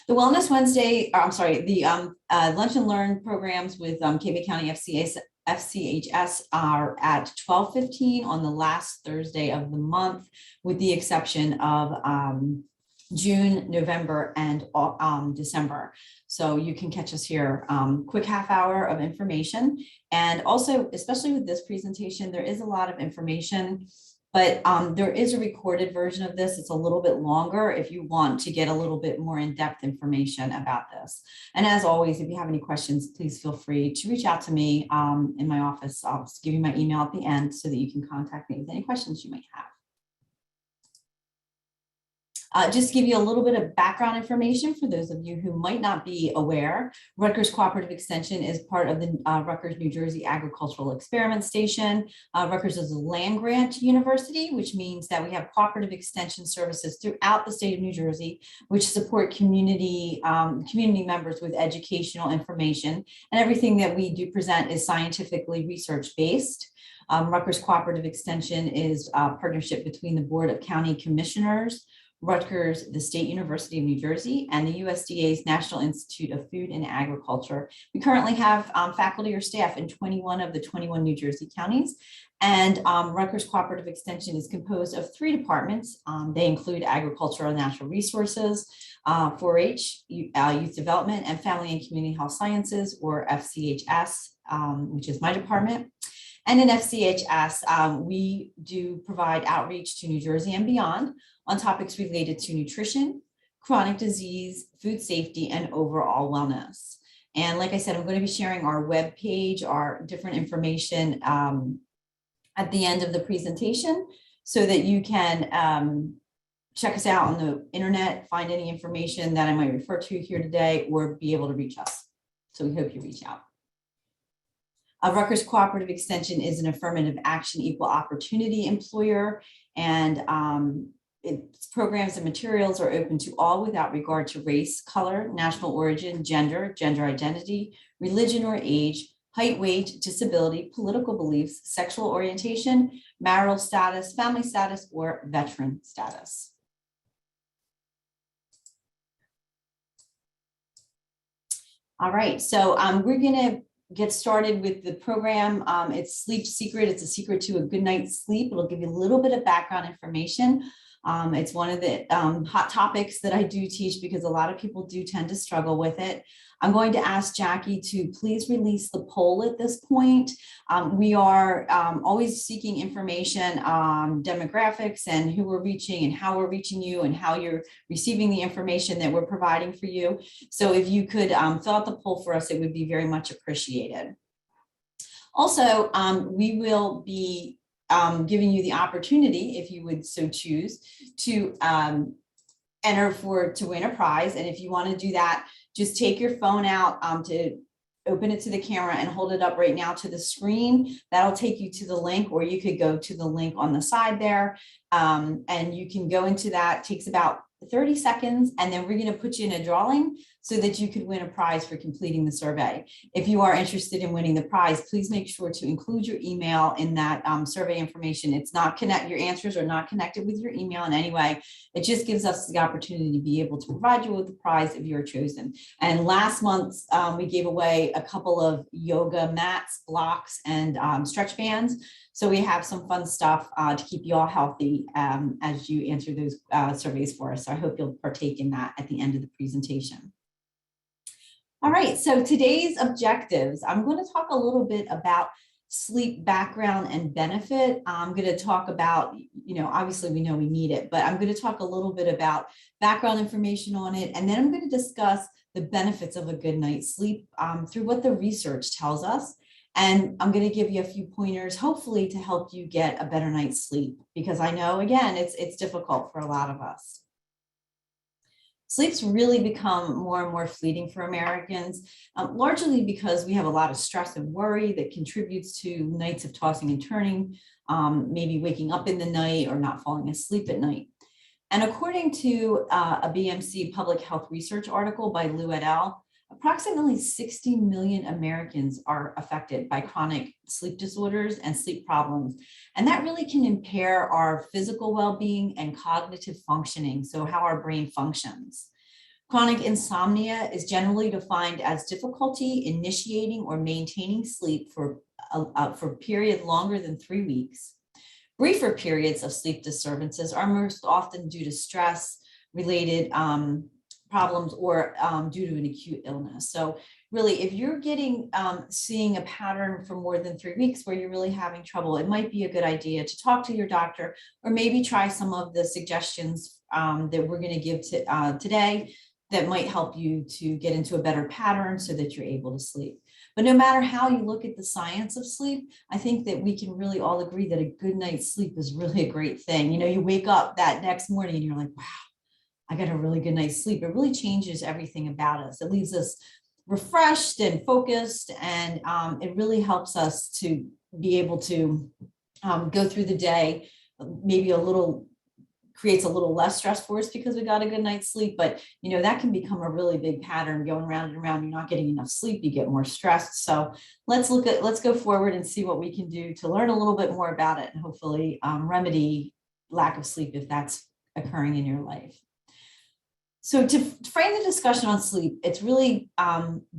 The Wellness Wednesday, I'm sorry, the Lunch and Learn programs with Cape May County FCHS are at 12:15 on the last Thursday of the month, with the exception of June, November, and December. So you can catch us here, quick half hour of information. And also, especially with this presentation, there is a lot of information, but there is a recorded version of this. It's a little bit longer if you want to get a little bit more in-depth information about this. And as always, if you have any questions, please feel free to reach out to me in my office. I'll just give you my email at the end so that you can contact me with any questions you might have. Just give you a little bit of background information for those of you who might not be aware. Rutgers Cooperative Extension is part of the Rutgers, New Jersey Agricultural Experiment Station. Rutgers is a land-grant university, which means that we have cooperative extension services throughout the state of New Jersey, which support community members with educational information. And everything that we do present is scientifically research-based. Rutgers Cooperative Extension is a partnership between the Board of County Commissioners, Rutgers, the State University of New Jersey, and the USDA's National Institute of Food and Agriculture. We currently have faculty or staff in 21 of the 21 New Jersey counties. And Rutgers Cooperative Extension is composed of 3 departments. They include Agricultural and Natural Resources, 4-H, Youth Development, and Family and Community Health Sciences, or FCHS, which is my department. And in FCHS, we do provide outreach to New Jersey and beyond on topics related to nutrition, chronic disease, food safety, and overall wellness. And like I said, I'm going to be sharing our webpage, our different information at the end of the presentation so that you can check us out on the internet, find any information that I might refer to here today, or be able to reach us. So we hope you reach out. Rutgers Cooperative Extension is an affirmative action, equal opportunity employer, and its programs and materials are open to all without regard to race, color, national origin, gender identity, religion or age, height, weight, disability, political beliefs, sexual orientation, marital status, family status, or veteran status. All right, so we're gonna get started with the program. It's Sleep Secret. It's a secret to a good night's sleep. It'll give you a little bit of background information. It's one of the hot topics that I do teach because a lot of people do tend to struggle with it. I'm going to ask Jackie to please release the poll at this point. We are always seeking information on demographics and who we're reaching and how we're reaching you and how you're receiving the information that we're providing for you. So if you could fill out the poll for us, it would be very much appreciated. Also, we will be giving you the opportunity, if you would so choose, to enter to win a prize. And if you want to do that, just take your phone out to open it to the camera and hold it up right now to the screen. That'll take you to the link, or you could go to the link on the side there, and you can go into that. It takes about 30 seconds, and then we're going to put you in a drawing so that you could win a prize for completing the survey. If you are interested in winning the prize, please make sure to include your email in that survey information. It's not your answers are not connected with your email in any way. It just gives us the opportunity to be able to provide you with the prize if you're chosen. And last month, we gave away a couple of yoga mats, blocks, and stretch bands. So we have some fun stuff to keep you all healthy as you answer those surveys for us. So I hope you'll partake in that at the end of the presentation. All right, so today's objectives, I'm going to talk a little bit about sleep background and benefit. I'm going to talk about, obviously we know we need it, but I'm going to talk a little bit about background information on it. And then I'm going to discuss the benefits of a good night's sleep through what the research tells us. And I'm going to give you a few pointers, hopefully to help you get a better night's sleep, because I know, again, it's difficult for a lot of us. Sleep's really become more and more fleeting for Americans, largely because we have a lot of stress and worry that contributes to nights of tossing and turning, maybe waking up in the night or not falling asleep at night. And according to a BMC Public Health Research article by Liu et al., approximately 60 million Americans are affected by chronic sleep disorders and sleep problems. And that really can impair our physical well-being and cognitive functioning, so how our brain functions. Chronic insomnia is generally defined as difficulty initiating or maintaining sleep for a period longer than 3 weeks. Briefer periods of sleep disturbances are most often due to stress related problems or due to an acute illness. So really, if you're seeing a pattern for more than 3 weeks where you're really having trouble, it might be a good idea to talk to your doctor, or maybe try some of the suggestions that we're going to give today that might help you to get into a better pattern so that you're able to sleep. But no matter how you look at the science of sleep, I think that we can really all agree that a good night's sleep is really a great thing. You know, you wake up that next morning and you're like, wow, I got a really good night's sleep. It really changes everything about us. It leaves us refreshed and focused, and it really helps us to be able to go through the day, maybe creates a little less stress for us because we got a good night's sleep. But you know, that can become a really big pattern going round and round. You're not getting enough sleep, you get more stressed. So let's go forward and see what we can do to learn a little bit more about it, and hopefully remedy lack of sleep if that's occurring in your life. So to frame the discussion on sleep, it's really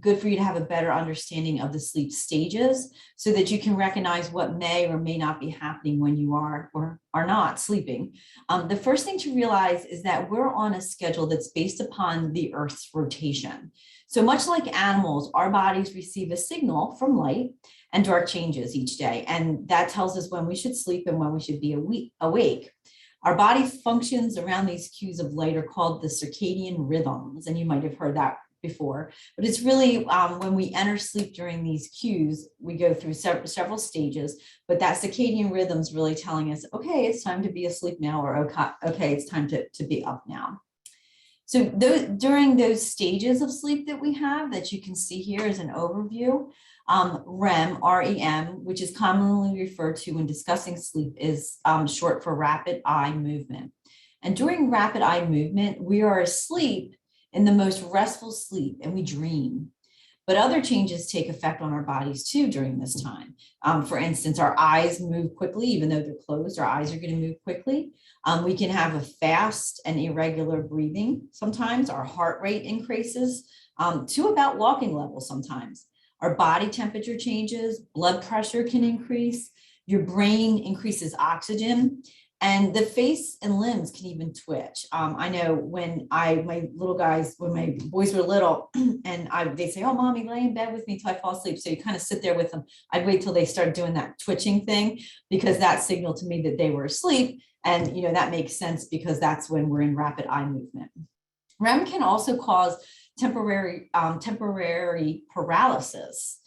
good for you to have a better understanding of the sleep stages so that you can recognize what may or may not be happening when you are or are not sleeping. The first thing to realize is that we're on a schedule that's based upon the Earth's rotation. So much like animals, our bodies receive a signal from light and dark changes each day. And that tells us when we should sleep and when we should be awake. Our body functions around these cues of light are called the circadian rhythms, and you might have heard that before. But it's really when we enter sleep during these cues, we go through several stages, but that circadian rhythm is really telling us, okay, it's time to be asleep now, or okay, it's time to be up now. So during those stages of sleep that we have, that you can see here as an overview, REM, which is commonly referred to when discussing sleep, is short for rapid eye movement. And during rapid eye movement, we are asleep in the most restful sleep, and we dream. But other changes take effect on our bodies too during this time. For instance, our eyes move quickly, even though they're closed, our eyes are going to move quickly. We can have a fast and irregular breathing. Sometimes our heart rate increases to about walking level sometimes. Our body temperature changes, blood pressure can increase, your brain increases oxygen, and the face and limbs can even twitch. I know when my boys were little, and they'd say, "Oh, mommy, lay in bed with me till I fall asleep." So you kind of sit there with them. I'd wait till they start doing that twitching thing, because that signaled to me that they were asleep. And you know, that makes sense because that's when we're in rapid eye movement. REM can also cause temporary paralysis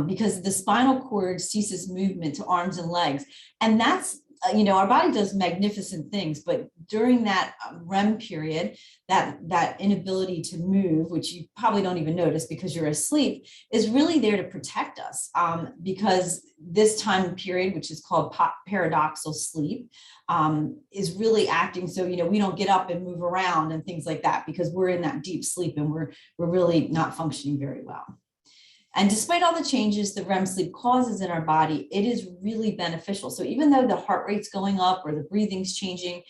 because the spinal cord ceases movement to arms and legs. And that's, you know, our body does magnificent things, but during that REM period, that inability to move, which you probably don't even notice because you're asleep, is really there to protect us, because this time period, which is called paradoxal sleep, is really acting so, you know, we don't get up and move around and things like that because we're in that deep sleep and we're really not functioning very well. And despite all the changes that REM sleep causes in our body, it is really beneficial. So even though the heart rate's going up or the breathing's changing,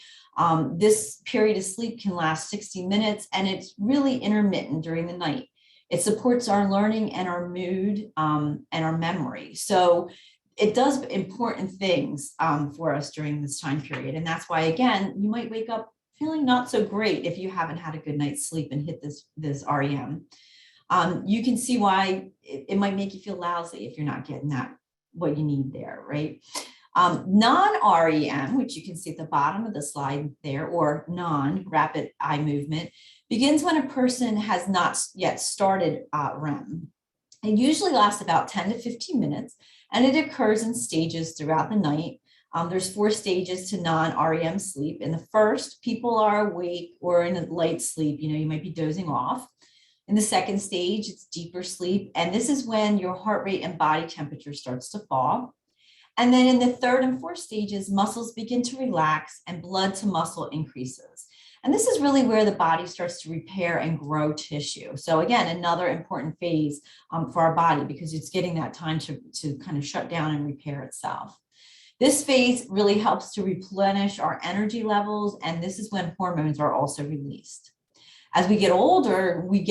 this period of sleep can last 60 minutes, and it's really intermittent during the night. It supports our learning and our mood and our memory. So it does important things for us during this time period. And that's why, again, you might wake up feeling not so great if you haven't had a good night's sleep and hit this REM. You can see why it might make you feel lousy if you're not getting what you need there, right? Non-REM, which you can see at the bottom of the slide there, or non-rapid eye movement, begins when a person has not yet started REM. It usually lasts about 10 to 15 minutes, and it occurs in stages throughout the night. There's 4 stages to non-REM sleep. In the first, people are awake or in a light sleep. You know, you might be dozing off. In the second stage, it's deeper sleep. And this is when your heart rate and body temperature starts to fall. And then in the third and fourth stages, muscles begin to relax and blood to muscle increases. And this is really where the body starts to repair and grow tissue. So again, another important phase for our body, because it's getting that time to kind of shut down and repair itself. This phase really helps to replenish our energy levels. And this is when hormones are also released. As we get older, we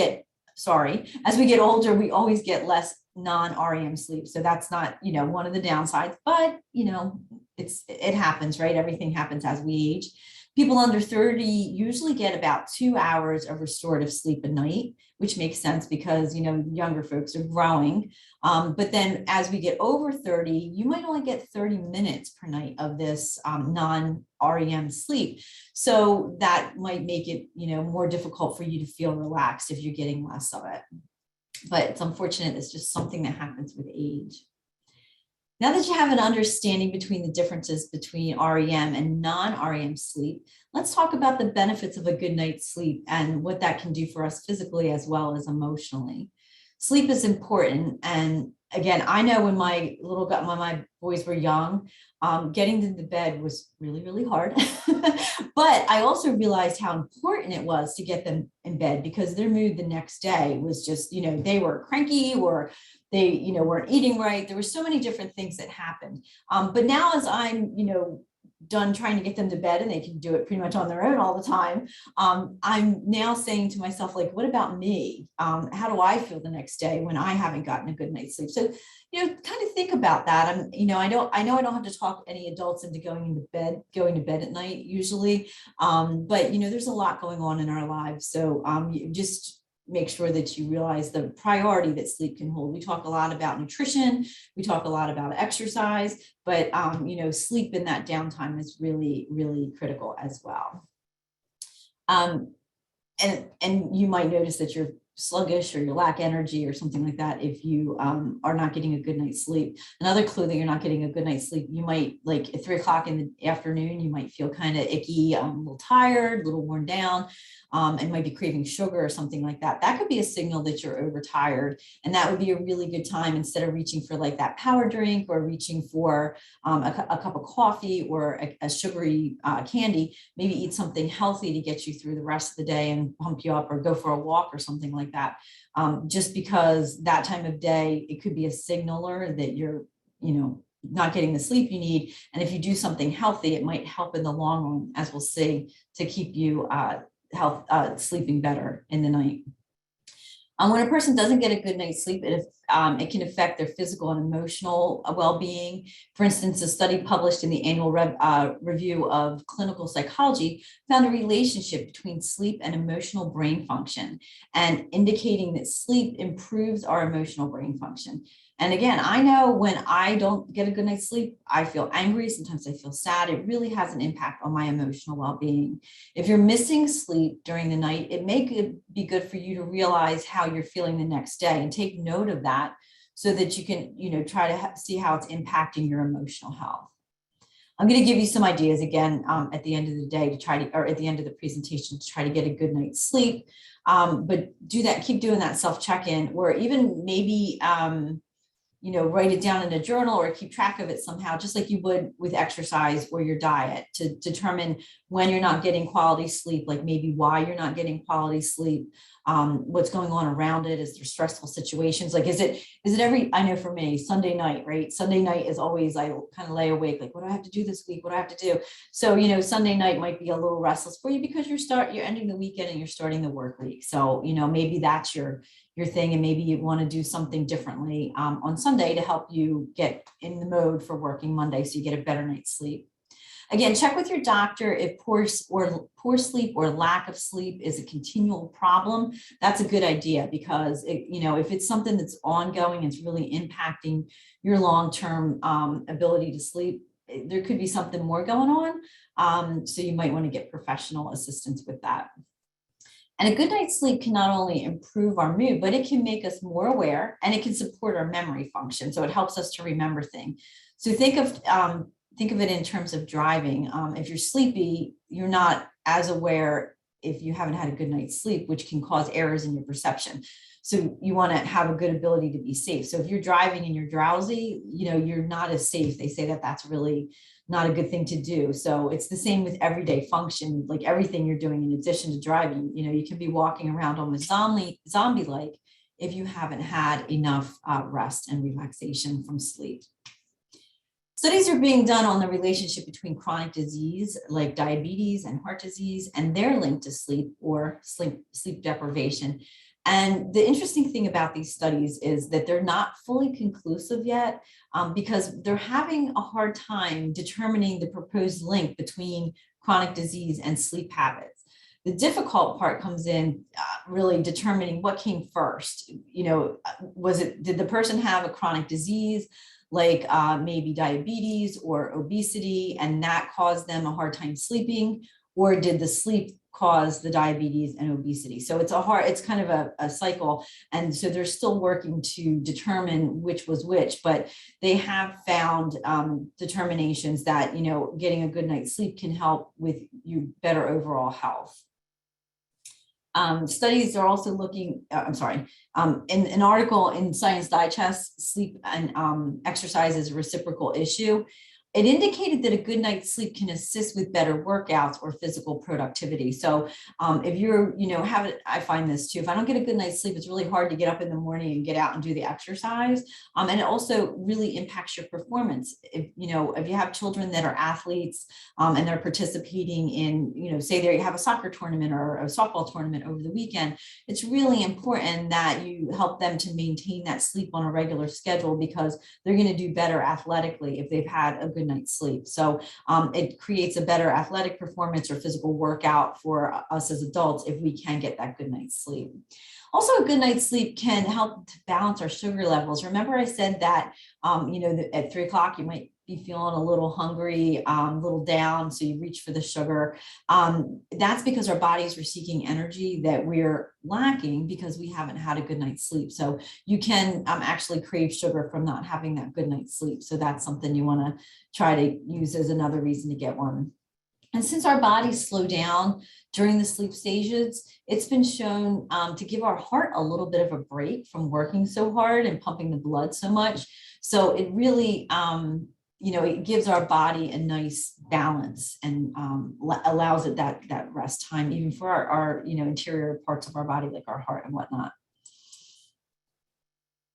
always get less non-REM sleep. So that's not, one of the downsides, but it happens, right? Everything happens as we age. People under 30 usually get about 2 hours of restorative sleep a night, which makes sense because, younger folks are growing. But then as we get over 30, you might only get 30 minutes per night of this non-REM sleep. So that might make it, more difficult for you to feel relaxed if you're getting less of it. But it's unfortunate. It's just something that happens with age. Now that you have an understanding between the differences between REM and non-REM sleep, let's talk about the benefits of a good night's sleep and what that can do for us physically as well as emotionally. Sleep is important. And again, I know when when my boys were young, getting them to bed was really, really hard. But I also realized how important it was to get them in bed because their mood the next day was just, they were cranky or they, weren't eating right. There were so many different things that happened. But now as I'm, done trying to get them to bed and they can do it pretty much on their own all the time. I'm now saying to myself, like, what about me? How do I feel the next day when I haven't gotten a good night's sleep? So, kind of think about that. I know I don't have to talk any adults into going to bed at night usually. But there's a lot going on in our lives. So just make sure that you realize the priority that sleep can hold. We talk a lot about nutrition, we talk a lot about exercise, but sleep in that downtime is really, really critical as well. And you might notice that you're sluggish or you lack energy or something like that if you are not getting a good night's sleep. Another clue that you're not getting a good night's sleep, you might, like at 3 o'clock in the afternoon, you might feel kind of icky, a little tired, a little worn down, and might be craving sugar or something like that. That could be a signal that you're overtired. And that would be a really good time, instead of reaching for like that power drink or reaching for a cup of coffee or a sugary candy, maybe eat something healthy to get you through the rest of the day and pump you up, or go for a walk or something like that. Just because that time of day, it could be a signaler that you're, not getting the sleep you need. And if you do something healthy, it might help in the long run, as we'll see, to keep you sleeping better in the night. When a person doesn't get a good night's sleep, it can affect their physical and emotional well-being. For instance, a study published in the annual review of clinical psychology found a relationship between sleep and emotional brain function, and indicating that sleep improves our emotional brain function. And again, I know when I don't get a good night's sleep, I feel angry. Sometimes I feel sad. It really has an impact on my emotional well-being. If you're missing sleep during the night, it may be good for you to realize how you're feeling the next day and take note of that so that you can, try to see how it's impacting your emotional health. I'm going to give you some ideas again at the end of the day or at the end of the presentation to try to get a good night's sleep. But keep doing that self-check-in, or even maybe, write it down in a journal or keep track of it somehow, just like you would with exercise or your diet, to determine when you're not getting quality sleep, like maybe why you're not getting quality sleep, what's going on around it. Is there stressful situations? Like, is it I know for me, Sunday night, right? Sunday night is always, I kind of lay awake, like, what do I have to do this week? What do I have to do? So, Sunday night might be a little restless for you because you're ending the weekend and you're starting the work week. So, maybe that's your thing, and maybe you want to do something differently on Sunday to help you get in the mode for working Monday so you get a better night's sleep. Again, check with your doctor if poor sleep or lack of sleep is a continual problem. That's a good idea, because if it's something that's ongoing, it's really impacting your long-term ability to sleep, there could be something more going on. So you might want to get professional assistance with that. And a good night's sleep can not only improve our mood, but it can make us more aware, and it can support our memory function. So it helps us to remember things. So think of it in terms of driving. If you're sleepy, you're not as aware if you haven't had a good night's sleep, which can cause errors in your perception. So you want to have a good ability to be safe. So if you're driving and you're drowsy, you're not as safe. They say that that's really not a good thing to do. So it's the same with everyday function, like everything you're doing in addition to driving. You can be walking around almost zombie-like if you haven't had enough rest and relaxation from sleep. Studies are being done on the relationship between chronic disease like diabetes and heart disease and their link to sleep or sleep deprivation. And the interesting thing about these studies is that they're not fully conclusive yet, because they're having a hard time determining the proposed link between chronic disease and sleep habits. The difficult part comes in really determining what came first. Did the person have a chronic disease like maybe diabetes or obesity, and that caused them a hard time sleeping, or did the sleep cause the diabetes and obesity? So it's kind of a cycle. And so they're still working to determine which was which, but they have found determinations that, getting a good night's sleep can help with your better overall health. Studies are also looking, in an article in Science Digest, sleep and exercise is a reciprocal issue. It indicated that a good night's sleep can assist with better workouts or physical productivity. So if you're, I find this too, if I don't get a good night's sleep, it's really hard to get up in the morning and get out and do the exercise. And it also really impacts your performance. If you have children that are athletes and they're participating in, say they have a soccer tournament or a softball tournament over the weekend, it's really important that you help them to maintain that sleep on a regular schedule, because they're going to do better athletically if they've had a good night's sleep. So it creates a better athletic performance or physical workout for us as adults if we can get that good night's sleep. Also, a good night's sleep can help to balance our sugar levels. Remember I said that, at 3 o'clock, you might be feeling a little hungry, a little down, so you reach for the sugar. That's because our bodies are seeking energy that we're lacking because we haven't had a good night's sleep. So you can actually crave sugar from not having that good night's sleep. So that's something you want to try to use as another reason to get one. And since our bodies slow down during the sleep stages, it's been shown to give our heart a little bit of a break from working so hard and pumping the blood so much. So it really, it gives our body a nice balance and allows it that rest time, even for our interior parts of our body, like our heart and whatnot.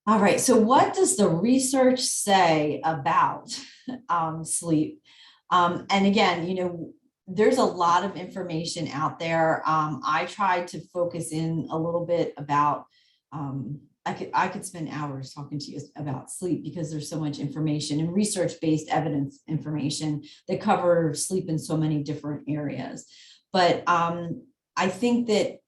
All right, so what does the research say about sleep? And again, there's a lot of information out there. I tried to focus in a little bit about, I could spend hours talking to you about sleep because there's so much information and research-based evidence information that cover sleep in so many different areas. But I think that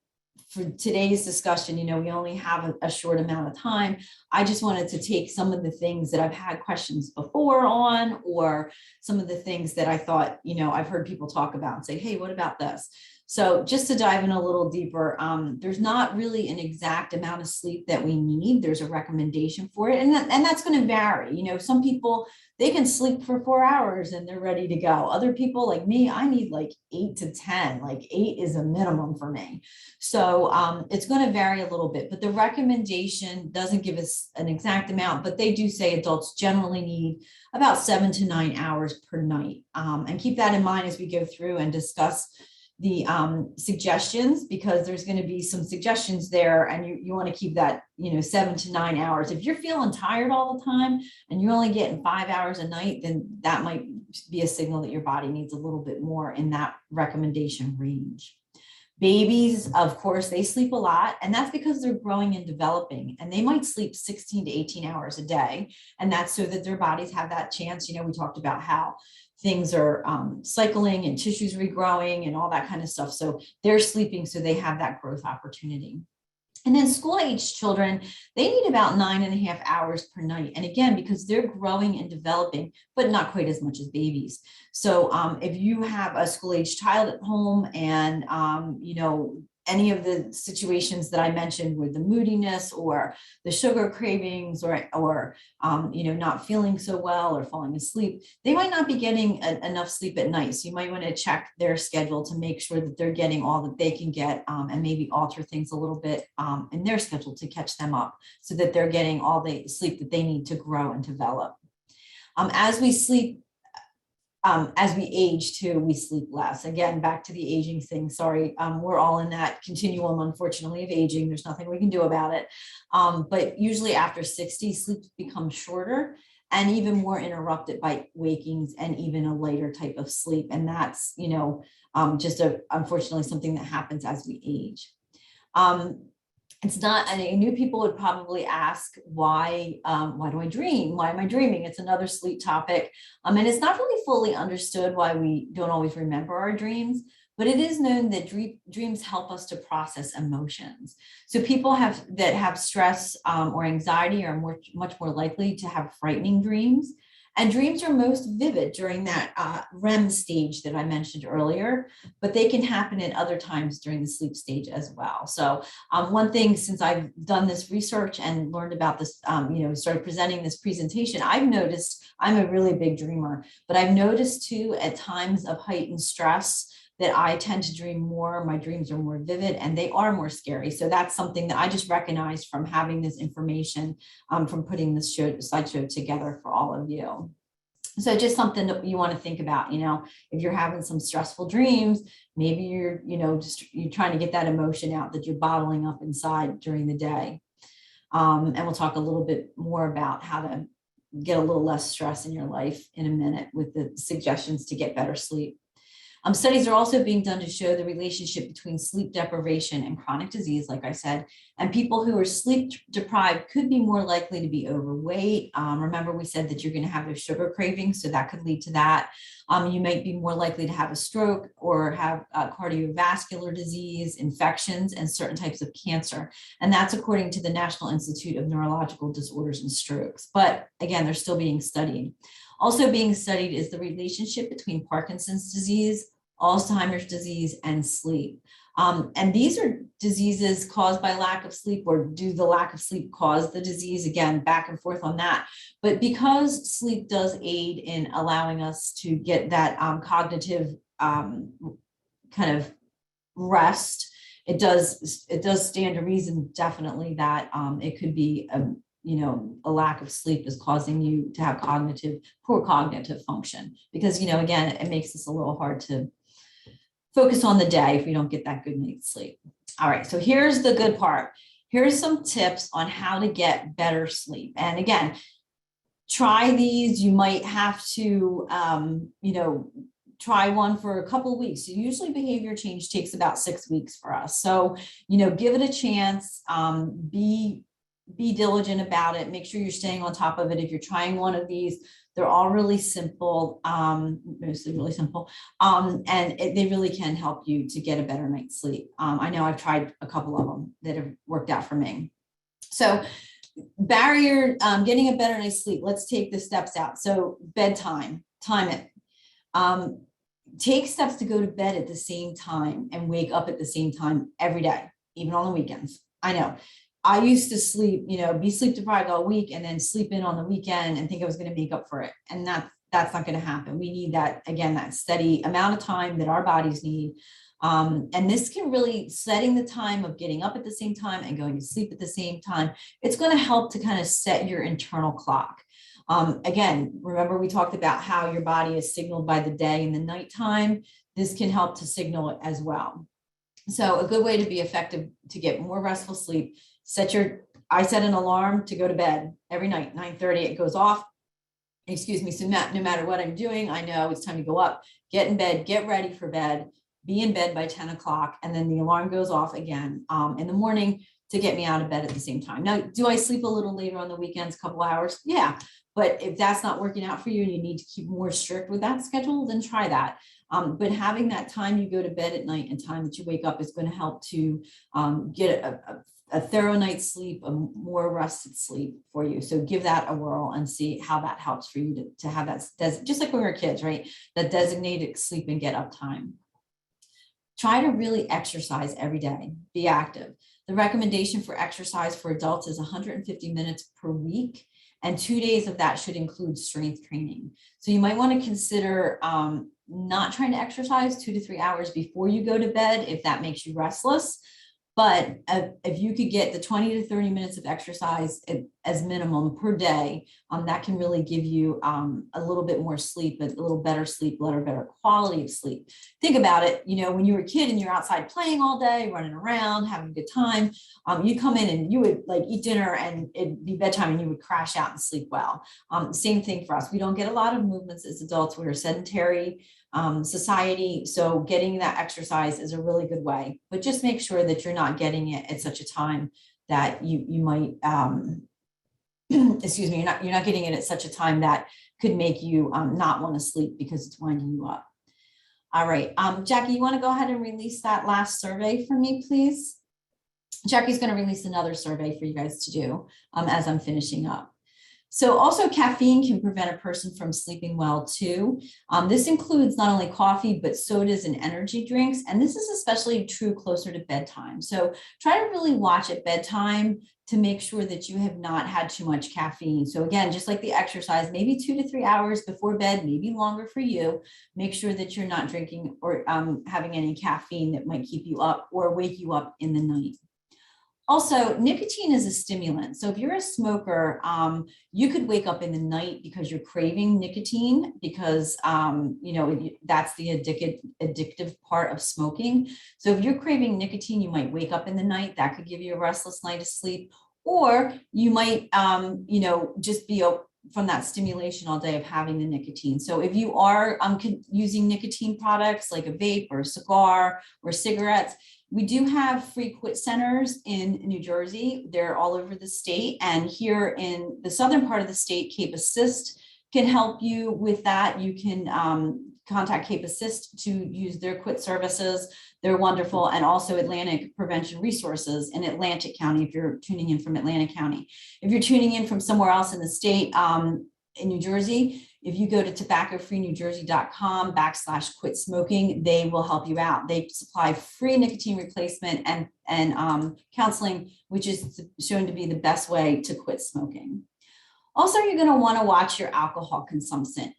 for today's discussion, we only have a short amount of time. I just wanted to take some of the things that I've had questions before on, or some of the things that I thought, I've heard people talk about and say, hey, what about this? So just to dive in a little deeper, there's not really an exact amount of sleep that we need. There's a recommendation for it. And that's going to vary. Some people, they can sleep for 4 hours and they're ready to go. Other people like me, I need like 8 to 10, like 8 is a minimum for me. So it's going to vary a little bit, but the recommendation doesn't give us an exact amount, but they do say adults generally need about 7 to 9 hours per night. And keep that in mind as we go through and discuss the suggestions, because there's going to be some suggestions there, and you want to keep that 7 to 9 hours. If you're feeling tired all the time and you're only getting 5 hours a night, then that might be a signal that your body needs a little bit more in that recommendation range. Babies, of course, they sleep a lot, and that's because they're growing and developing, and they might sleep 16 to 18 hours a day. And that's so that their bodies have that chance. We talked about how things are cycling and tissues regrowing and all that kind of stuff. So they're sleeping so they have that growth opportunity. And then school-age children, they need about 9.5 hours per night. And again, because they're growing and developing, but not quite as much as babies. So if you have a school-age child at home and, any of the situations that I mentioned with the moodiness or the sugar cravings or not feeling so well or falling asleep, they might not be getting enough sleep at night. So you might want to check their schedule to make sure that they're getting all that they can get, and maybe alter things a little bit in their schedule to catch them up so that they're getting all the sleep that they need to grow and develop. As we sleep, as we age too, we sleep less. Again, back to the aging thing. Sorry, we're all in that continuum, unfortunately, of aging. There's nothing we can do about it. But usually after 60, sleep becomes shorter. and even more interrupted by wakings and even a lighter type of sleep. And that's, just unfortunately something that happens as we age. It's not, I knew people would probably ask why do I dream? Why am I dreaming? It's another sleep topic. And it's not really fully understood why we don't always remember our dreams, but it is known that dreams help us to process emotions. So people that have stress or anxiety are much more likely to have frightening dreams. And dreams are most vivid during that REM stage that I mentioned earlier, but they can happen at other times during the sleep stage as well. So one thing, since I've done this research and learned about this, started presenting this presentation, I've noticed, I'm a really big dreamer, but I've noticed too at times of heightened stress that I tend to dream more, my dreams are more vivid and they are more scary. So that's something that I just recognized from having this information, from putting this slideshow together for all of you. So just something that you want to think about, if you're having some stressful dreams, maybe you're trying to get that emotion out that you're bottling up inside during the day. And we'll talk a little bit more about how to get a little less stress in your life in a minute with the suggestions to get better sleep. Studies are also being done to show the relationship between sleep deprivation and chronic disease, like I said, and people who are sleep deprived could be more likely to be overweight. Remember, we said that you're going to have those sugar cravings, so that could lead to that. You might be more likely to have a stroke or have cardiovascular disease, infections, and certain types of cancer. And that's according to the National Institute of Neurological Disorders and Strokes. But again, they're still being studied. Also being studied is the relationship between Parkinson's disease, Alzheimer's disease, and sleep. And these are diseases caused by lack of sleep, or do the lack of sleep cause the disease? Again, back and forth on that. But because sleep does aid in allowing us to get that cognitive kind of rest, it does stand to reason definitely that it could be a lack of sleep is causing you to have poor cognitive function, because, again, it makes this a little hard to focus on the day if you don't get that good night's sleep. All right, so here's the good part. Here's some tips on how to get better sleep. And again, try these. You might have to, try one for a couple of weeks. So usually behavior change takes about 6 weeks for us. So, give it a chance, be diligent about it. Make sure you're staying on top of it. If you're trying one of these, they're all really simple, mostly really simple. And they really can help you to get a better night's sleep. I know I've tried a couple of them that have worked out for me. So barrier, getting a better night's sleep. Let's take the steps out. So bedtime, time it. Take steps to go to bed at the same time and wake up at the same time every day, even on the weekends. I know. I used to sleep, be sleep deprived all week and then sleep in on the weekend and think I was going to make up for it. And that's not going to happen. We need that, again, that steady amount of time that our bodies need. And this can really, setting the time of getting up at the same time and going to sleep at the same time, it's going to help to kind of set your internal clock. Again, remember we talked about how your body is signaled by the day and the nighttime. This can help to signal it as well. So a good way to be effective to get more restful sleep, I set an alarm to go to bed every night, 9:30, it goes off. Excuse me. So no matter what I'm doing, I know it's time to go up, get in bed, get ready for bed, be in bed by 10 o'clock. And then the alarm goes off again in the morning to get me out of bed at the same time. Now, do I sleep a little later on the weekends, a couple hours? Yeah. But if that's not working out for you and you need to keep more strict with that schedule, then try that. But having that time you go to bed at night and time that you wake up is going to help to get a thorough night's sleep, a more rested sleep for you. So give that a whirl and see how that helps for you to have that, just like when we were kids, right? That designated sleep and get up time. Try to really exercise every day, be active. The recommendation for exercise for adults is 150 minutes per week, and 2 days of that should include strength training. So you might want to consider not trying to exercise 2 to 3 hours before you go to bed if that makes you restless. But if you could get the 20 to 30 minutes of exercise as minimum per day, that can really give you a little bit more sleep, a little better sleep, better quality of sleep. Think about it, when you were a kid and you're outside playing all day, running around, having a good time, you come in and you would like eat dinner and it'd be bedtime and you would crash out and sleep well. Same thing for us. We don't get a lot of movements as adults. We're a sedentary society. So getting that exercise is a really good way, but just make sure that you're not getting it at such a time that you might, excuse me, you're not getting it at such a time that could make you not want to sleep because it's winding you up. All right, Jackie, you want to go ahead and release that last survey for me, please? Jackie's going to release another survey for you guys to do as I'm finishing up. So also caffeine can prevent a person from sleeping well too. This includes not only coffee, but sodas and energy drinks. And this is especially true closer to bedtime. So try to really watch at bedtime to make sure that you have not had too much caffeine. So again, just like the exercise, maybe 2 to 3 hours before bed, maybe longer for you, make sure that you're not drinking or having any caffeine that might keep you up or wake you up in the night. Also, nicotine is a stimulant. So if you're a smoker, you could wake up in the night because you're craving nicotine because, that's the addictive part of smoking. So if you're craving nicotine, you might wake up in the night. That could give you a restless night of sleep. Or you might, just be from that stimulation all day of having the nicotine. So if you are using nicotine products like a vape or a cigar or cigarettes, we do have free quit centers in New Jersey. They're all over the state. And here in the southern part of the state, Cape Assist can help you with that. You can contact Cape Assist to use their quit services. They're wonderful. And also Atlantic Prevention Resources in Atlantic County, if you're tuning in from Atlantic County. If you're tuning in from somewhere else in the state, in New Jersey, if you go to tobaccofreenewjersey.com/quit smoking, they will help you out. They supply free nicotine replacement and counseling, which is shown to be the best way to quit smoking. Also, you're going to want to watch your alcohol consumption.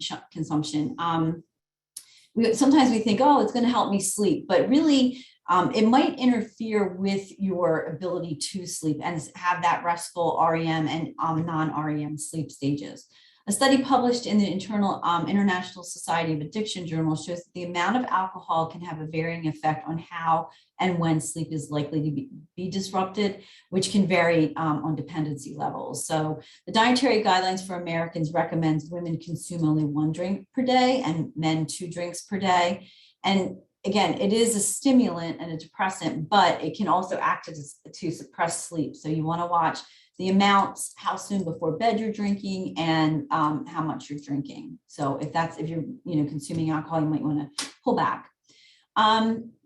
Sometimes we think, oh, it's going to help me sleep, but really it might interfere with your ability to sleep and have that restful REM and non-REM sleep stages. A study published in the International Society of Addiction Journal shows that the amount of alcohol can have a varying effect on how and when sleep is likely to be disrupted, which can vary on dependency levels. So the Dietary Guidelines for Americans recommends women consume only 1 drink per day and men 2 drinks per day. And again, it is a stimulant and a depressant, but it can also act to suppress sleep. So you want to watch the amounts, how soon before bed you're drinking, and how much you're drinking. So if you're consuming alcohol, you might want to pull back.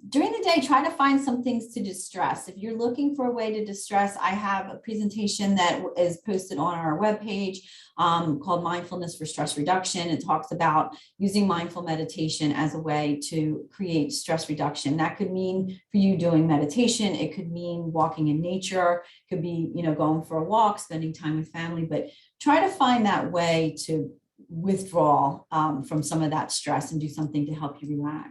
During the day, try to find some things to distress. If you're looking for a way to distress, I have a presentation that is posted on our webpage called Mindfulness for Stress Reduction. It talks about using mindful meditation as a way to create stress reduction. That could mean for you doing meditation. It could mean walking in nature. It could be, going for a walk, spending time with family, but try to find that way to withdraw from some of that stress and do something to help you relax.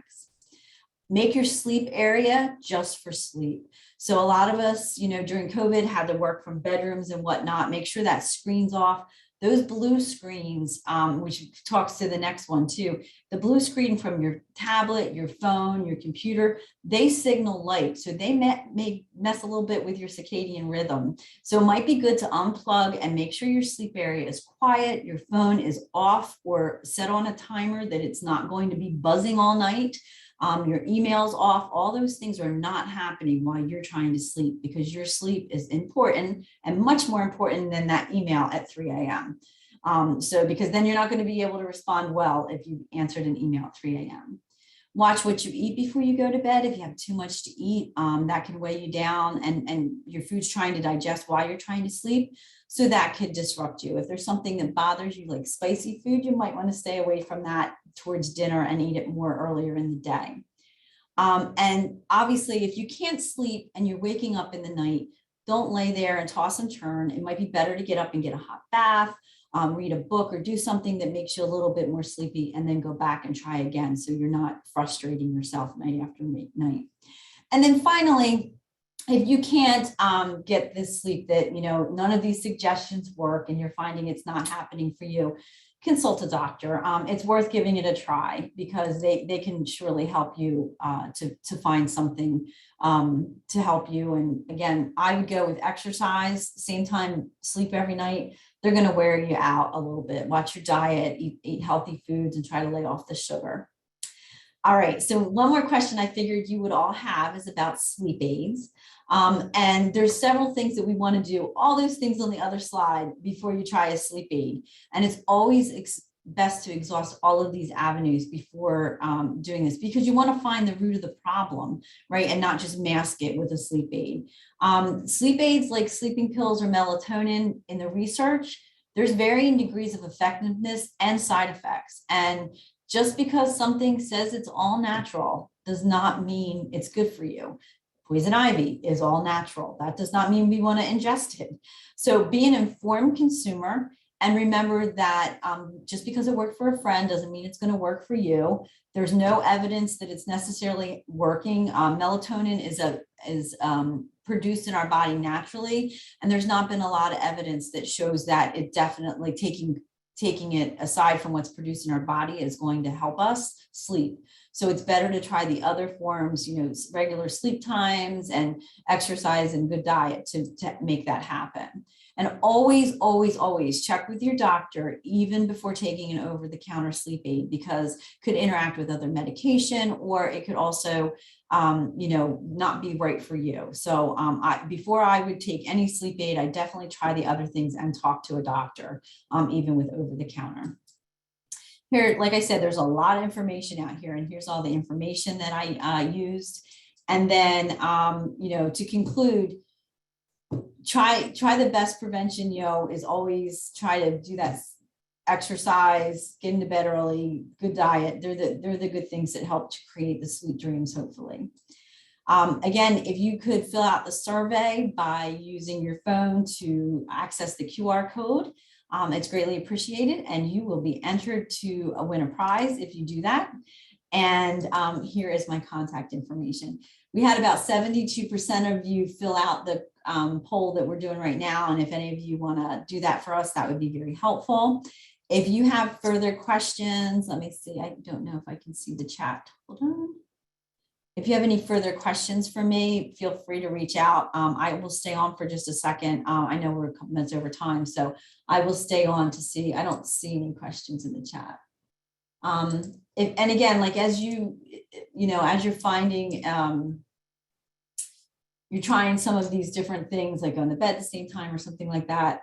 Make your sleep area just for sleep. So a lot of us, during COVID had to work from bedrooms and whatnot. Make sure that screen's off. Those blue screens, which talks to the next one too, the blue screen from your tablet, your phone, your computer, they signal light. So they may mess a little bit with your circadian rhythm. So it might be good to unplug and make sure your sleep area is quiet, your phone is off or set on a timer that it's not going to be buzzing all night. Your emails off, all those things are not happening while you're trying to sleep because your sleep is important and much more important than that email at 3 a.m. Because then you're not going to be able to respond well if you answered an email at 3 a.m. Watch what you eat before you go to bed. If you have too much to eat, that can weigh you down and your food's trying to digest while you're trying to sleep. So that could disrupt you. If there's something that bothers you, like spicy food, you might want to stay away from that towards dinner and eat it more earlier in the day. And obviously, if you can't sleep and you're waking up in the night, don't lay there and toss and turn. It might be better to get up and get a hot bath, read a book, or do something that makes you a little bit more sleepy, and then go back and try again so you're not frustrating yourself night after night. And then finally, if you can't get this sleep, that, none of these suggestions work and you're finding it's not happening for you, consult a doctor. It's worth giving it a try because they can surely help you to find something to help you. And again, I would go with exercise, same time, sleep every night. They're going to wear you out a little bit. Watch your diet, eat healthy foods, and try to lay off the sugar. All right, so one more question I figured you would all have is about sleep aids. And there's several things that we want to do, all those things on the other slide before you try a sleep aid. And it's always best to exhaust all of these avenues before doing this, because you want to find the root of the problem, right? And not just mask it with a sleep aid. Sleep aids like sleeping pills or melatonin, in the research, there's varying degrees of effectiveness and side effects. And just because something says it's all natural does not mean it's good for you. Poison ivy is all natural. That does not mean we want to ingest it. So be an informed consumer, and remember that just because it worked for a friend doesn't mean it's going to work for you. There's no evidence that it's necessarily working. Melatonin is produced in our body naturally, and there's not been a lot of evidence that shows that it definitely taking it aside from what's produced in our body is going to help us sleep. So it's better to try the other forms, regular sleep times and exercise and good diet to make that happen. And always, always, always check with your doctor, even before taking an over-the-counter sleep aid, because it could interact with other medication, or it could also not be right for you. So before I would take any sleep aid, I definitely try the other things and talk to a doctor, even with over-the-counter. Here, like I said, there's a lot of information out here, and here's all the information that I used. And then, to conclude, try the best prevention, is always try to do that exercise, get into bed early, good diet. They're the good things that help to create the sweet dreams, hopefully. Again, if you could fill out the survey by using your phone to access the QR code, it's greatly appreciated, and you will be entered to win a prize if you do that. And here is my contact information. We had about 72% of you fill out the poll that we're doing right now. And if any of you want to do that for us, that would be very helpful. If you have further questions, let me see. I don't know if I can see the chat. Hold on. If you have any further questions for me, feel free to reach out. I will stay on for just a second. I know we're a couple minutes over time, so I will stay on to see. I don't see any questions in the chat. And again, like as you're finding, you're trying some of these different things, like going to bed at the same time or something like that.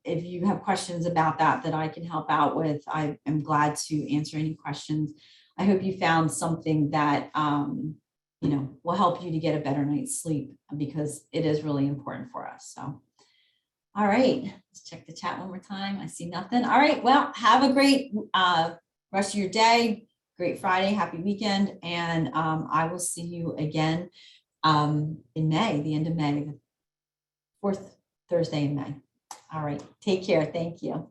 If you have questions about that I can help out with, I am glad to answer any questions. I hope you found something that, will help you to get a better night's sleep, because it is really important for us. So, all right, let's check the chat one more time. I see nothing. All right, well, have a great rest of your day. Great Friday, happy weekend. And I will see you again in May, the end of May, the 4th Thursday in May. All right, take care. Thank you.